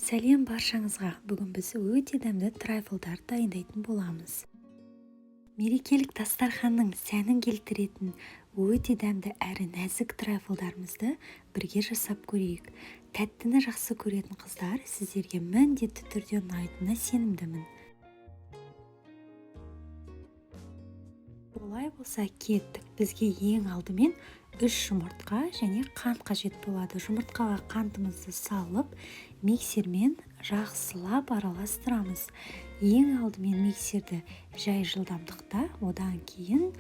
Сәлем баршаңызға. Бүгін біз өте дәмді трайфлдар дайындайтын боламыз. Мерекелік дастарханның сәнін келтіретін өте дәмді әрі нәзік трайфлдарымызды бірге жасап көрейік. Тәттіні жақсы көретін қыздар, сіздерге міндетті түрде ұнайтынына сенімдімін. Олай болса кеттік. Бізге ең алдымен 3 жұмыртқа және қант қажет болады. Жұмыртқаға қантымызды салып, миксермен жақсылап араластырамыз. Ең алдымен миксерді жай жылдамдықта, одан кейін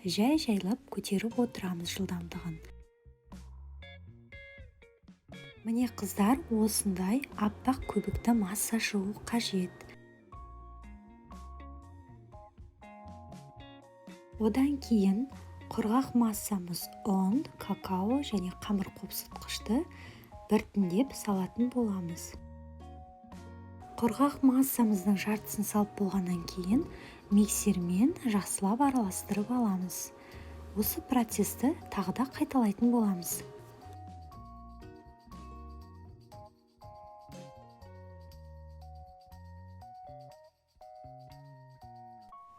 жайлап көтеріп отырамыз жылдамдығын. Міне қыздар, осындай аппақ көбікті масса шығу қажет. Одан кейін құрғақ массамыз ұн, какао және қамыр қопсытқышты біртіндеп салатын боламыз. Құрғақ массамыздың жартысын салып болғаннан кейін миксермен жақсылап араластырып аламыз. Осы процесті тағы да қайталайтын боламыз.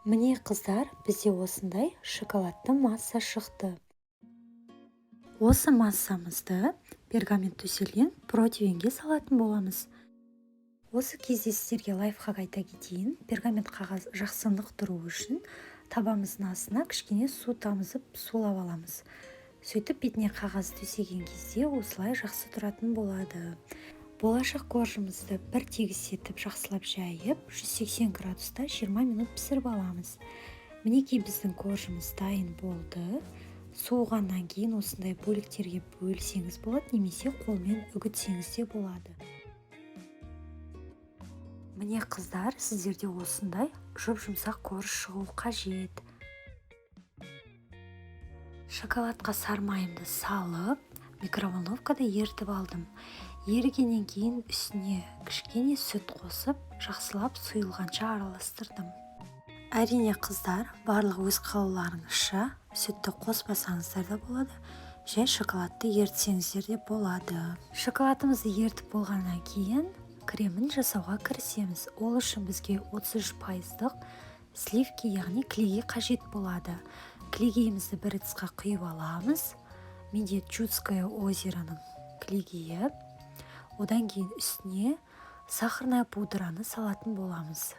Міне қыздар, бізде осындай шоколадты масса шықты. Осы массамызды пергамент төселген противенге салатын боламыз. Осы кезде сіздерге лайфхак айта кетейін. Пергамент қағаз жақсы нық тұру үшін табамыздың астына кішкене су тамызып сулап аламыз. Сөйтіп бетіне қағаз төсеген кезде осылай жақсы тұратын болады. Болашақ коржымызды бір тегістетіп жақсылап жайып, 180 градуста 20 минут пісіріп аламыз. Мінекей біздің коржымыз дайын болды. Суығаннан кейін осындай бөліктерге бөлсеңіз болады, немесе қолмен үгітсеңіз де болады. Міне қыздар, сіздерде осындай жұп-жұмсақ корж шығу қажет. Шоколадқа сармайымды салып, микроволновкада ерітіп алдым. Ерігеннен кейін үстіне кішкене сүт қосып, жақсылап сұйылғанша араластырдым. Әрине қыздар, барлық өз қалауларыңызша сүтті қоспасаңыздар да болады, жай шоколадты ерітсеңіздер де болады. Шоколадымызды ерітіп болғаннан кейін кремін жасауға кірісеміз. Ол үшін бізге 33%-ық сливки, яғни клейгей қажет болады. Клейгейімізді бір ыдысқа құйып аламыз. Менде Чудское озероның клейгейі. Одан кейін үстіне сахарная пудраны салатын боламыз.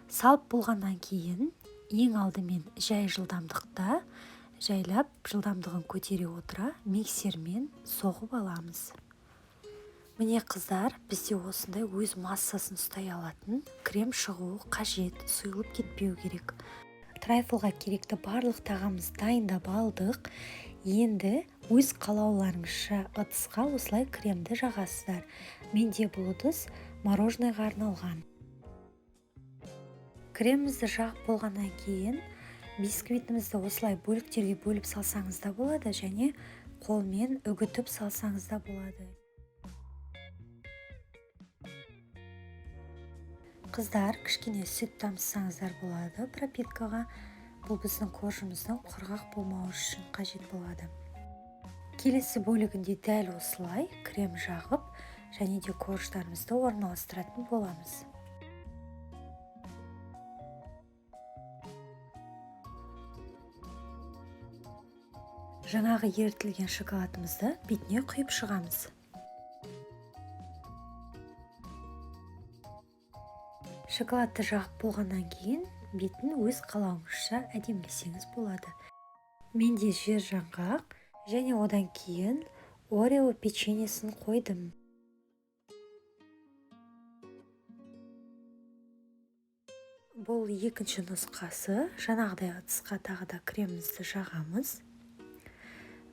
Салып болғаннан кейін ең алдымен жай жылдамдықта жайлап жылдамдығын көтере отыра миксермен соғып аламыз. Міне қыздар, бізде осындай өз массасын ұстай алатын крем шығуы қажет, сұйылып кетпеу керек. Трайфлға керекті барлық тағамыз дайындап алдық. Енді өз қалауларыңызша ыдысқа осылай кремді жағасыздар. Менде бұл ыдыс мороженыйға арналған. Кремімізді жағып болғаннан кейін бисквитімізді осылай бөліктерге бөліп салсаңыз да болады, және қолмен үгітіп салсаңыз да болады. Қыздар, кішкене сүт тамсаңыздар болады пропиткаға. Бұл біздің коржымыздың құрғақ болмауы үшін қажет болады. Келесі бөлігінде дәл осылай крем жағып, және де корждарымызды орналастыратын боламыз. Жаңағы ерітілген шоколадымызды бетіне құйып шығамыз. Шоколадты жағып болғаннан кейін бетін өз қалауыңызша әдемілесеңіз болады. Менде жер жаңғақ және одан кейін Орео печеньесін қойдым. Бұл екінші нұсқасы. Жаңағыдай ыдысқа тағы да кремімізді жағамыз.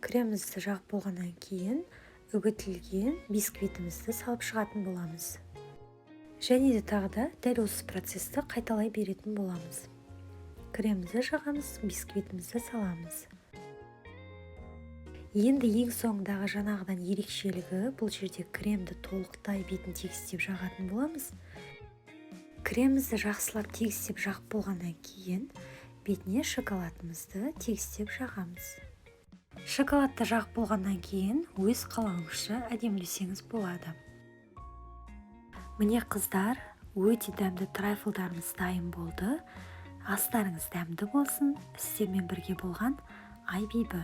Кремімізді жағып болғаннан кейін үгітілген бисквитімізді салып шығатын боламыз. Және де тағы да дәл осы процесті қайталай беретін боламыз. Кремімізді жағамыз, бисквитімізді саламыз. Енді ең соңындағы жаңағыдан ерекшелігі, бұл жерде кремді толықтай бетін тегістеп жағатын боламыз. Кремімізді жақсылап тегістеп жағып болғаннан кейін бетіне шоколадымызды тегістеп жағамыз. Шоколадты жағып болғаннан кейін өз қалауыңызша әдемілесеңіз болады. Міне қыздар, өте дәмді трайфлдарымыз дайын болды. Астарыңыз дәмді болсын. Сіздермен бірге болған Айбибі.